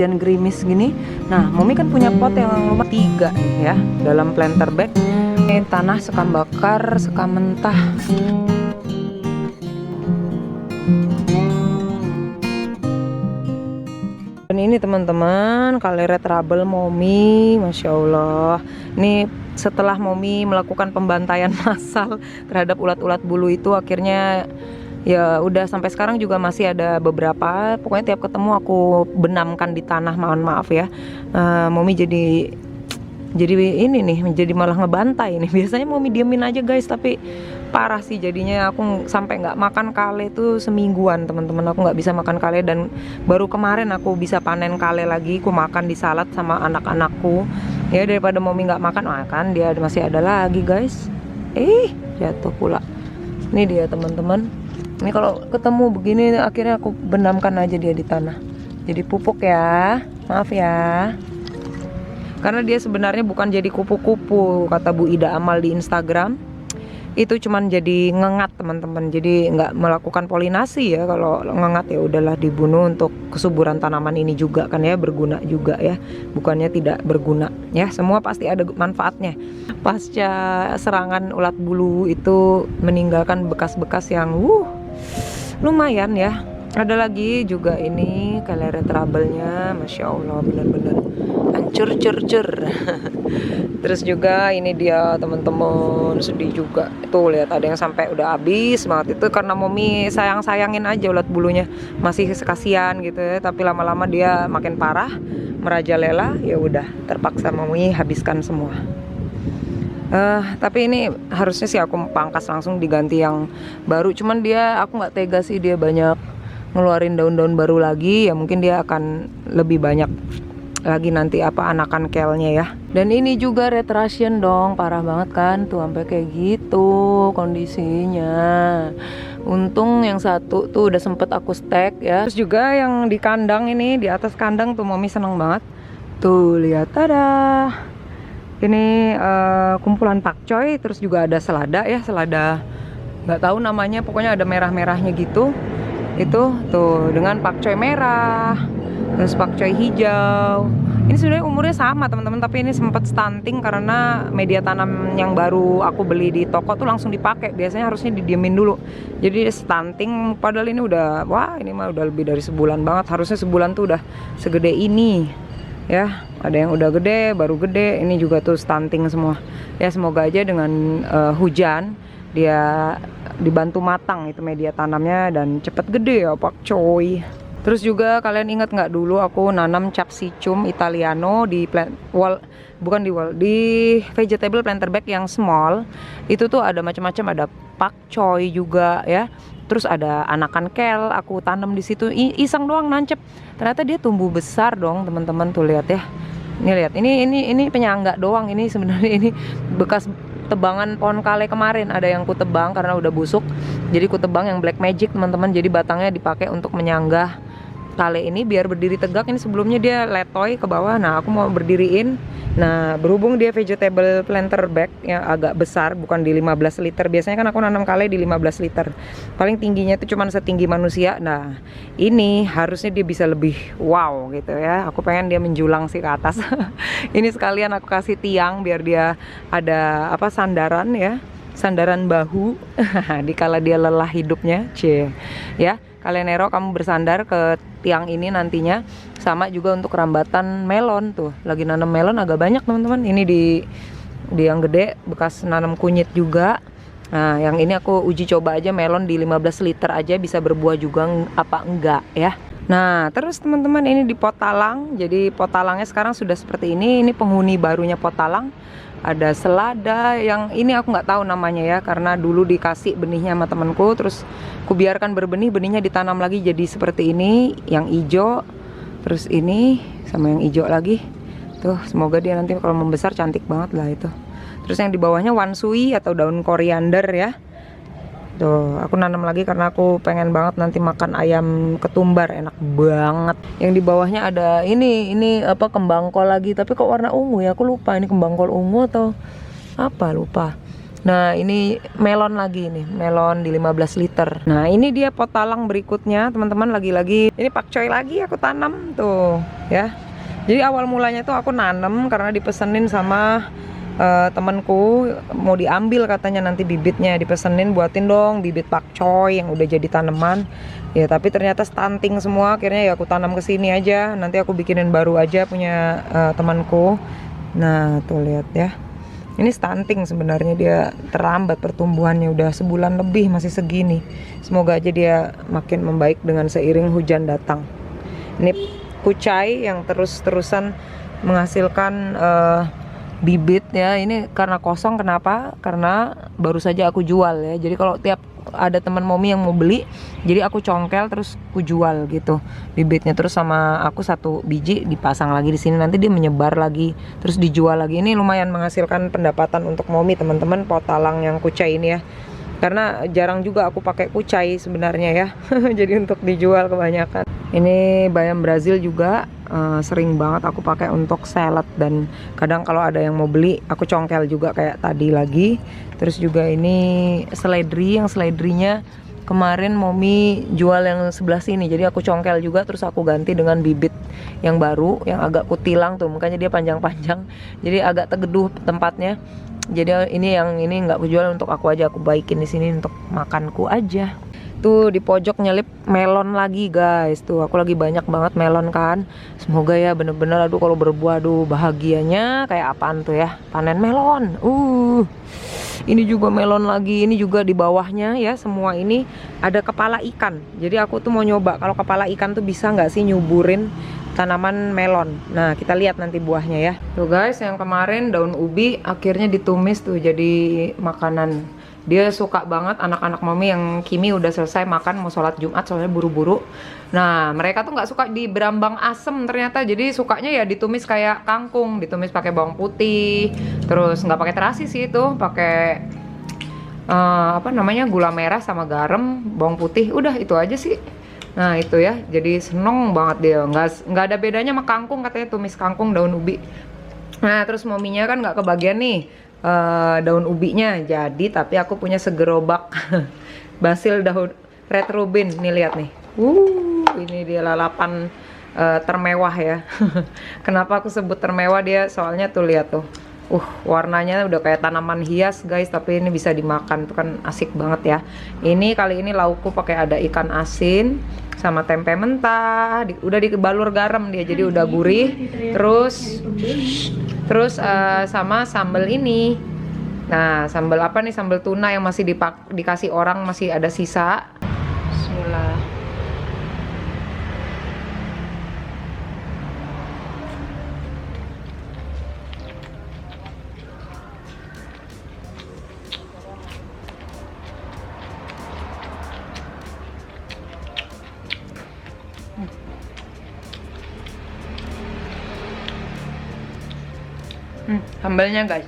dan gerimis gini. Nah, Momi kan punya pot yang lumayan 3 nih ya, dalam planter bag. Ini tanah sekam bakar, sekam mentah. Dan ini teman-teman, kalere trouble Momi, Masya Allah. Ini setelah Momi melakukan pembantaian massal terhadap ulat-ulat bulu itu, akhirnya ya udah sampai sekarang juga masih ada beberapa. Pokoknya tiap ketemu aku benamkan di tanah, mohon maaf ya. Momi jadi ini nih, jadi malah ngebantai nih. Biasanya Momi diemin aja guys, tapi parah sih jadinya. Aku sampai nggak makan kale tuh semingguan teman-teman. Aku nggak bisa makan kale, dan baru kemarin aku bisa panen kale lagi. Aku makan di salad sama anak-anakku. Ya daripada Momi nggak makan, dia masih ada lagi guys. Jatuh pula. Ini dia teman-teman. Ini kalau ketemu begini akhirnya aku benamkan aja dia di tanah. Jadi pupuk ya, maaf ya. Karena dia sebenarnya bukan jadi kupu-kupu, kata Bu Ida Amal di Instagram. Itu cuman jadi ngengat teman-teman. Jadi nggak melakukan polinasi ya. Kalau ngengat ya udahlah dibunuh untuk kesuburan tanaman ini juga kan ya, berguna juga ya. Bukannya tidak berguna ya. Semua pasti ada manfaatnya. Pasca serangan ulat bulu itu meninggalkan bekas-bekas yang lumayan ya. Ada lagi juga ini kalere trouble-nya, Masya Allah bener-bener hancur cur. Terus juga ini dia teman-teman, sedih juga. Tuh lihat ada yang sampai udah habis banget. Itu karena Momi sayang-sayangin aja ulat bulunya, masih sekasian gitu ya. Tapi lama-lama dia makin parah, merajalela. Ya udah terpaksa Momi habiskan semua. Tapi ini harusnya sih aku pangkas langsung diganti yang baru. Cuman aku nggak tega sih, dia banyak ngeluarin daun-daun baru lagi. Ya mungkin dia akan lebih banyak lagi nanti anakan kelnya ya. Dan ini juga red Russian dong, parah banget kan tuh, sampai kayak gitu kondisinya. Untung yang satu tuh udah sempet aku stek ya. Terus juga yang di kandang ini, di atas kandang tuh Momi seneng banget. Tuh lihat, tada. Ini kumpulan pakcoy, terus juga ada selada ya, selada nggak tahu namanya, pokoknya ada merah-merahnya gitu. Itu tuh dengan pakcoy merah, terus pakcoy hijau. Ini sebenarnya umurnya sama teman-teman, tapi ini sempat stunting karena media tanam yang baru aku beli di toko tuh langsung dipakai. Biasanya harusnya didiemin dulu, jadi stunting. Padahal ini udah, ini mah udah lebih dari sebulan banget. Harusnya sebulan tuh udah segede ini ya. Ada yang udah gede, baru gede. Ini juga tuh stunting semua ya. Semoga aja dengan hujan dia dibantu matang itu media tanamnya dan cepet gede ya pakcoy. Terus juga kalian ingat nggak dulu aku nanam capsicum italiano di di vegetable planter bag yang small. Itu tuh ada macam-macam, ada pakcoy juga ya. Terus ada anakan kel, aku tanam di situ, iseng doang nancep. Ternyata dia tumbuh besar dong teman-teman, tuh lihat ya. Ini lihat, ini penyangga doang. Ini sebenarnya ini bekas tebangan pohon kale kemarin. Ada yang ku tebang karena udah busuk. Jadi ku tebang yang black magic teman-teman. Jadi batangnya dipakai untuk menyanggah kale ini biar berdiri tegak. Ini sebelumnya dia letoy ke bawah. Nah, aku mau berdiriin. Nah, berhubung dia vegetable planter bag yang agak besar, bukan di 15 liter. Biasanya kan aku nanam kale di 15 liter. Paling tingginya itu cuma setinggi manusia. Nah, ini harusnya dia bisa lebih wow gitu ya. Aku pengen dia menjulang sih ke atas. Ini sekalian aku kasih tiang biar dia ada sandaran ya. Sandaran bahu dikala dia lelah hidupnya, ya. Kalenero kamu bersandar ke tiang ini nantinya. Sama juga untuk rambatan melon tuh. Lagi nanam melon agak banyak teman-teman. Ini di yang gede bekas nanam kunyit juga. Nah, yang ini aku uji coba aja melon di 15 liter aja bisa berbuah juga apa enggak ya. Nah, terus teman-teman ini di pot talang. Jadi pot talangnya sekarang sudah seperti ini. Ini penghuni barunya pot talang. Ada selada yang ini aku nggak tahu namanya ya, karena dulu dikasih benihnya sama temanku, terus ku biarkan berbenih, benihnya ditanam lagi jadi seperti ini, yang hijau, terus ini sama yang hijau lagi. Tuh, semoga dia nanti kalau membesar cantik banget lah itu. Terus yang di bawahnya wansui atau daun koriander ya. Tuh, aku nanam lagi karena aku pengen banget nanti makan ayam ketumbar, enak banget. Yang di bawahnya ada ini kembang kol lagi, tapi kok warna ungu ya, aku lupa ini kembang kol ungu atau apa, lupa. Nah ini melon lagi nih, melon di 15 liter. Nah ini dia pot talang berikutnya teman-teman, lagi-lagi ini pakcoy lagi aku tanam tuh ya. Jadi awal mulanya tuh aku nanam karena dipesenin sama temanku, mau diambil katanya nanti bibitnya, dipesenin buatin dong bibit pakcoy yang udah jadi tanaman. Ya tapi ternyata stunting semua, akhirnya ya aku tanam ke sini aja. Nanti aku bikinin baru aja punya temanku. Nah tuh lihat ya. Ini stunting sebenarnya, dia terlambat pertumbuhannya, udah sebulan lebih masih segini. Semoga aja dia makin membaik dengan seiring hujan datang. Ini kucai yang terus-terusan menghasilkan bibit ya. Ini karena kosong, kenapa? Karena baru saja aku jual ya. Jadi kalau tiap ada teman momi yang mau beli, jadi aku congkel terus aku jual gitu bibitnya, terus sama aku 1 biji dipasang lagi di sini, nanti dia menyebar lagi terus dijual lagi. Ini lumayan menghasilkan pendapatan untuk momi teman-teman, pot talang yang kucai ini ya, karena jarang juga aku pakai kucai sebenarnya ya. Jadi untuk dijual kebanyakan. Ini bayam Brazil juga sering banget aku pakai untuk salad, dan kadang kalau ada yang mau beli aku congkel juga kayak tadi lagi. Terus juga ini seledri, yang seledrinya kemarin momi jual yang sebelah sini, jadi aku congkel juga terus aku ganti dengan bibit yang baru yang agak kutilang tuh, makanya dia panjang-panjang jadi agak tegeduh tempatnya. Jadi ini yang ini nggak aku jual, untuk aku aja, aku baikin di sini untuk makanku aja. Tuh di pojok nyelip melon lagi guys, tuh aku lagi banyak banget melon kan. Semoga ya bener-bener, aduh kalau berbuah, aduh bahagianya kayak apaan tuh ya, panen melon. Ini juga melon lagi, ini juga di bawahnya ya, semua ini ada kepala ikan. Jadi aku tuh mau nyoba kalau kepala ikan tuh bisa nggak sih nyuburin tanaman melon. Nah kita lihat nanti buahnya ya. Tuh guys, yang kemarin daun ubi akhirnya ditumis tuh jadi makanan. Dia suka banget, anak-anak mami yang Kimi udah selesai makan mau sholat Jumat soalnya buru-buru. Nah mereka tuh nggak suka di berambang asem ternyata, jadi sukanya ya ditumis kayak kangkung, ditumis pakai bawang putih, terus nggak pakai terasi sih, itu pakai apa namanya, gula merah sama garam, bawang putih, udah itu aja sih. Nah itu ya, jadi seneng banget dia, nggak ada bedanya sama kangkung katanya, tumis kangkung daun ubi. Nah terus mominya kan nggak kebagian nih daun ubinya, jadi tapi aku punya segerobak basil daun red rubin. Nih lihat nih, ini dia lalapan termewah ya. Kenapa aku sebut termewah dia, soalnya tuh lihat tuh, warnanya udah kayak tanaman hias guys, tapi ini bisa dimakan tuh kan, asik banget ya. Ini kali ini laukku pakai ada ikan asin sama tempe mentah, udah dibalur garam dia, jadi udah gurih. Terus sama sambal ini. Nah sambal apa nih, sambal tuna yang masih dikasih orang, masih ada sisa. Bismillah. Sambalnya guys.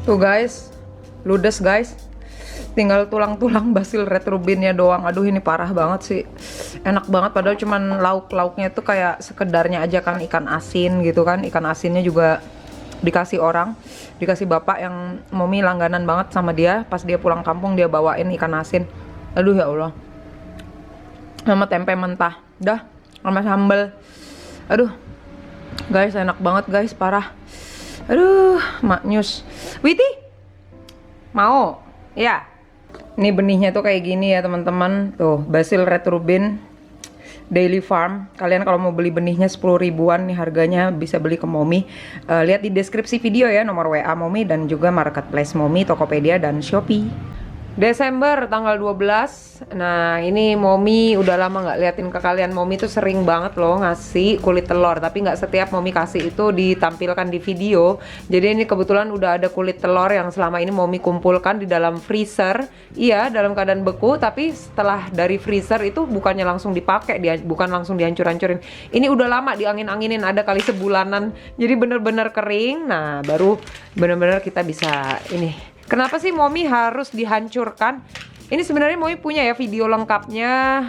Tuh guys, ludes guys. Tinggal tulang-tulang basil red rubinnya doang. Aduh ini parah banget sih. Enak banget, padahal cuman lauk-lauknya tuh kayak sekedarnya aja kan, ikan asin gitu kan. Ikan asinnya juga dikasih orang, dikasih bapak yang momi langganan banget sama dia. Pas dia pulang kampung dia bawain ikan asin. Aduh ya Allah. Sama tempe mentah. Dah, sama sambal. Aduh. Guys, enak banget guys, parah. Aduh, maknyus. Witi, mau? Ya. Ini benihnya tuh kayak gini ya teman-teman. Tuh, basil red rubin. Daily Farm. Kalian kalau mau beli benihnya 10 ribuan nih harganya, bisa beli ke Momi. Lihat di deskripsi video ya, nomor WA Momi dan juga marketplace Momi, Tokopedia dan Shopee. Desember tanggal 12. Nah ini Momi udah lama nggak liatin ke kalian. Momi tuh sering banget loh ngasih kulit telur, tapi nggak setiap Momi kasih itu ditampilkan di video. Jadi ini kebetulan udah ada kulit telur yang selama ini Momi kumpulkan di dalam freezer. Iya, dalam keadaan beku, tapi setelah dari freezer itu bukannya langsung dipakai, bukan langsung dihancur-hancurin. Ini udah lama diangin-anginin, ada kali sebulanan. Jadi bener-bener kering. Nah baru bener-bener kita bisa ini. Kenapa sih Momi harus dihancurkan? Ini sebenarnya Momi punya ya video lengkapnya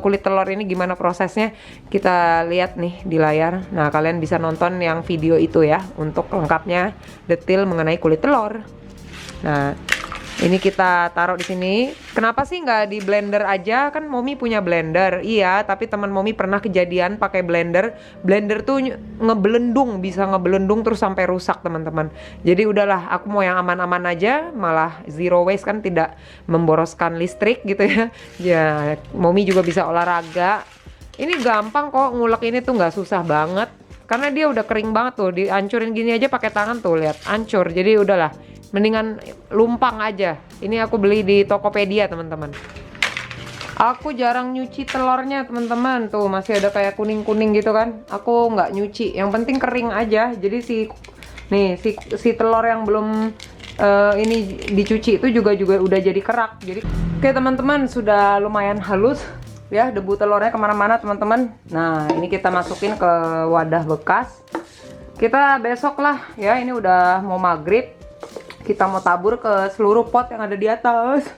kulit telur ini gimana prosesnya. Kita lihat nih di layar. Nah kalian bisa nonton yang video itu ya untuk lengkapnya detail mengenai kulit telur. Nah ini kita taruh di sini. Kenapa sih nggak di blender aja? Kan Momi punya blender. Iya, tapi teman Momi pernah kejadian pakai blender. Blender tuh ngebelendung, bisa ngebelendung terus sampai rusak teman-teman. Jadi udahlah, aku mau yang aman-aman aja. Malah zero waste kan, tidak memboroskan listrik gitu ya. Ya, Momi juga bisa olahraga. Ini gampang kok, ngulek ini tuh nggak susah banget. Karena dia udah kering banget tuh, dihancurin gini aja pakai tangan tuh, lihat, hancur. Jadi udahlah. Mendingan lumpang aja. Ini aku beli di Tokopedia teman-teman. Aku jarang nyuci telurnya teman-teman. Tuh masih ada kayak kuning-kuning gitu kan. Aku nggak nyuci. Yang penting kering aja. Jadi si telur yang belum ini dicuci itu juga udah jadi kerak. Jadi oke teman-teman, sudah lumayan halus ya debu telurnya kemana-mana teman-teman. Nah ini kita masukin ke wadah bekas. Kita besok lah ya. Ini udah mau maghrib. Kita mau tabur ke seluruh pot yang ada di atas.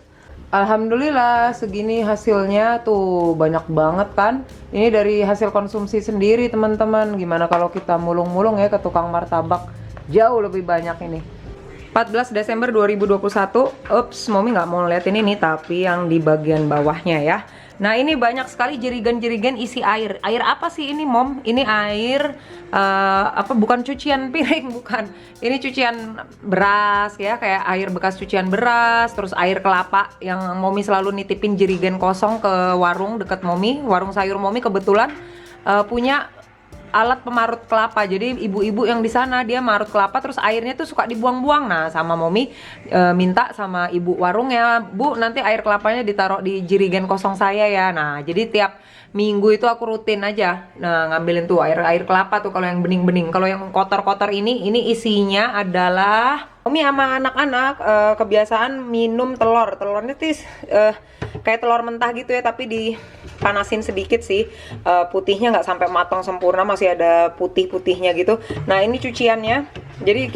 Alhamdulillah segini hasilnya tuh, banyak banget kan. Ini dari hasil konsumsi sendiri teman-teman. Gimana kalau kita mulung-mulung ya ke tukang martabak, jauh lebih banyak ini. 14 Desember 2021. Ups, Momi nggak mau liatin ini, tapi yang di bagian bawahnya ya. Nah ini banyak sekali jerigen-jerigen isi air. Air apa sih ini Mom? Ini air bukan cucian piring, bukan. Ini cucian beras ya, kayak air bekas cucian beras. Terus air kelapa yang Momi selalu nitipin jerigen kosong ke warung deket Momi. Warung sayur Momi kebetulan punya alat pemarut kelapa. Jadi ibu-ibu yang di sana dia marut kelapa terus airnya tuh suka dibuang-buang. Nah sama Momi minta sama ibu warungnya, Bu nanti air kelapanya ditaruh di jerigen kosong saya ya. Nah jadi tiap minggu itu aku rutin aja ngambilin tuh air kelapa tuh kalau yang bening-bening. Kalau yang kotor-kotor ini isinya adalah Momi sama anak-anak kebiasaan minum telurnya tuh kayak telur mentah gitu ya, tapi dipanasin sedikit sih, putihnya nggak sampai matang sempurna, masih ada putih-putihnya gitu. Nah ini cuciannya, jadi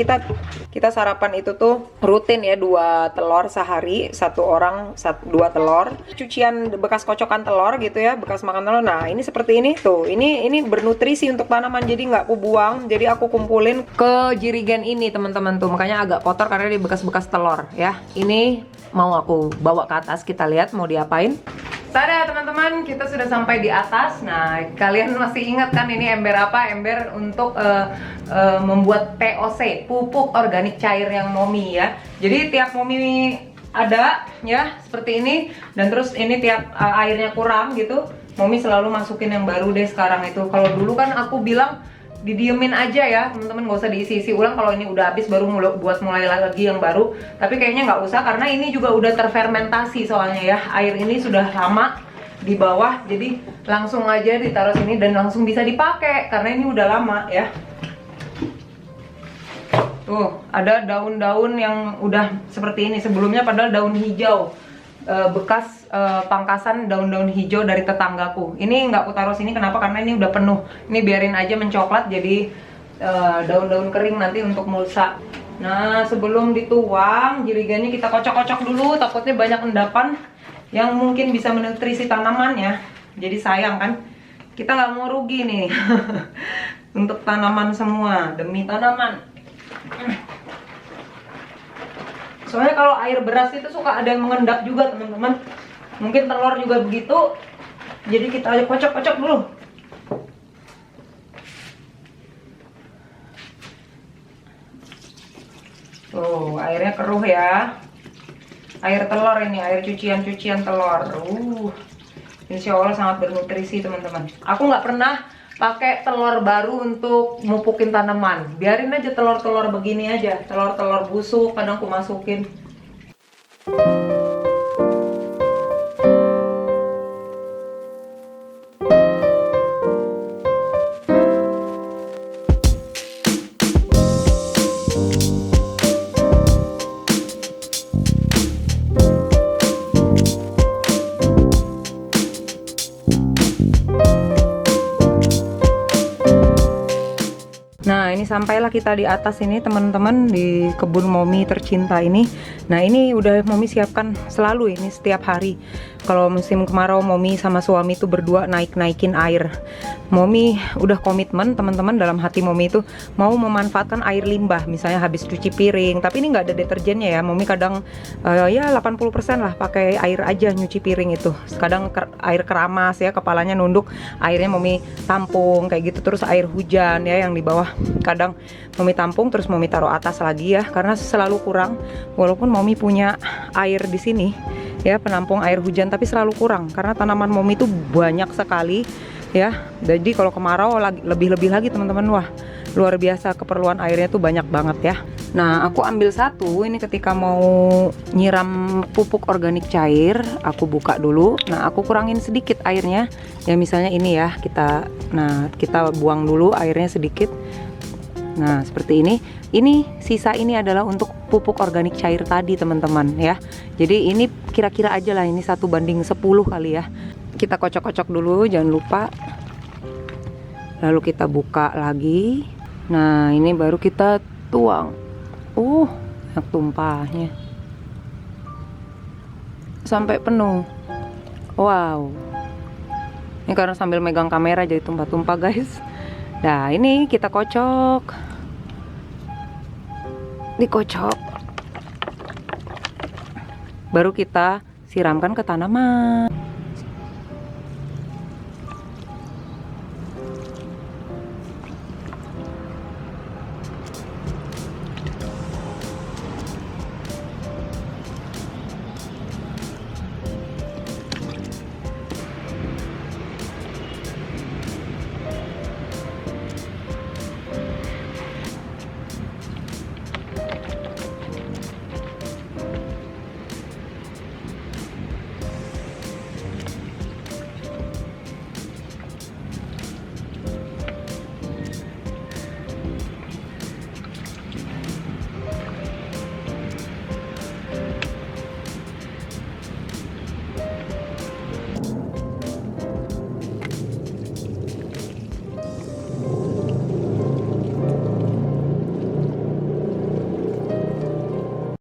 kita sarapan itu tuh rutin ya, 2 telur sehari, 1 orang 2 telur. Cucian bekas kocokan telur gitu ya, bekas makan telur. Nah ini seperti ini tuh, ini bernutrisi untuk tanaman, jadi nggak aku buang, jadi aku kumpulin ke jerigen ini teman-teman tuh, makanya agak kotor karena di bekas-bekas telur ya. Ini mau aku bawa ke atas, kita lihat mau diapain. Tada teman-teman, kita sudah sampai di atas. Nah kalian masih ingat kan ini ember apa? Ember untuk membuat POC, pupuk organik cair yang Momi ya. Jadi tiap Momi ada ya seperti ini, dan terus ini tiap airnya kurang gitu, Momi selalu masukin yang baru deh sekarang itu. Kalau dulu kan aku bilang didiemin aja ya teman-teman, nggak usah diisi-isi ulang. Kalau ini udah habis baru mulai lagi yang baru, tapi kayaknya nggak usah karena ini juga udah terfermentasi soalnya ya. Air ini sudah lama di bawah, jadi langsung aja ditaruh sini dan langsung bisa dipakai karena ini udah lama ya. Tuh ada daun-daun yang udah seperti ini, sebelumnya padahal daun hijau, bekas pangkasan daun-daun hijau dari tetanggaku. Ini nggak aku taruh sini, kenapa? Karena ini udah penuh. Ini biarin aja mencoklat jadi daun-daun kering nanti untuk mulsa. Nah sebelum dituang jerigennya kita kocok-kocok dulu, takutnya banyak endapan yang mungkin bisa menutrisi tanamannya. Jadi sayang kan, kita nggak mau rugi nih untuk tanaman semua, demi tanaman. Soalnya kalau air beras itu suka ada yang mengendap juga teman-teman. Mungkin telur juga begitu. Jadi kita kocok-kocok dulu. Tuh airnya keruh ya. Air telur ini, air cucian telur. Insya Allah sangat bernutrisi teman-teman. Aku nggak pernah pakai telur baru untuk mupukin tanaman. Biarin aja telur-telur begini aja, telur-telur busuk kadang aku masukin. Nah, ini sampailah kita di atas ini teman-teman, di kebun Momi tercinta ini. Nah, ini udah Momi siapkan selalu ini setiap hari. Kalau musim kemarau Momi sama suami itu berdua naikin air. Momi udah komitmen teman-teman, dalam hati Momi itu mau memanfaatkan air limbah, misalnya habis cuci piring. Tapi ini nggak ada deterjennya ya. Momi kadang ya 80% lah pakai air aja nyuci piring itu. Kadang air keramas ya, kepalanya nunduk, airnya Momi tampung kayak gitu. Terus air hujan ya yang di bawah kadang Momi tampung, terus Momi taruh atas lagi ya, karena selalu kurang. Walaupun Momi punya air di sini ya, penampung air hujan, tapi selalu kurang karena tanaman Momi itu banyak sekali ya. Jadi kalau kemarau lebih-lebih lagi teman-teman. Wah, luar biasa, keperluan airnya tuh banyak banget ya. Nah, aku ambil satu ini ketika mau nyiram pupuk organik cair, aku buka dulu. Nah, aku kurangin sedikit airnya ya, misalnya ini ya, kita buang dulu airnya sedikit. Nah, seperti ini. Ini sisa ini adalah untuk pupuk organik cair tadi teman-teman ya. Jadi ini kira-kira aja lah, ini 1:10 kali ya. Kita kocok-kocok dulu, jangan lupa. Lalu kita buka lagi. Nah, ini baru kita tuang. Banyak tumpahnya. Sampai penuh. Wow. Ini karena sambil megang kamera jadi tumpah-tumpah guys. Nah, ini kita kocok. Dikocok. Baru kita siramkan ke tanaman.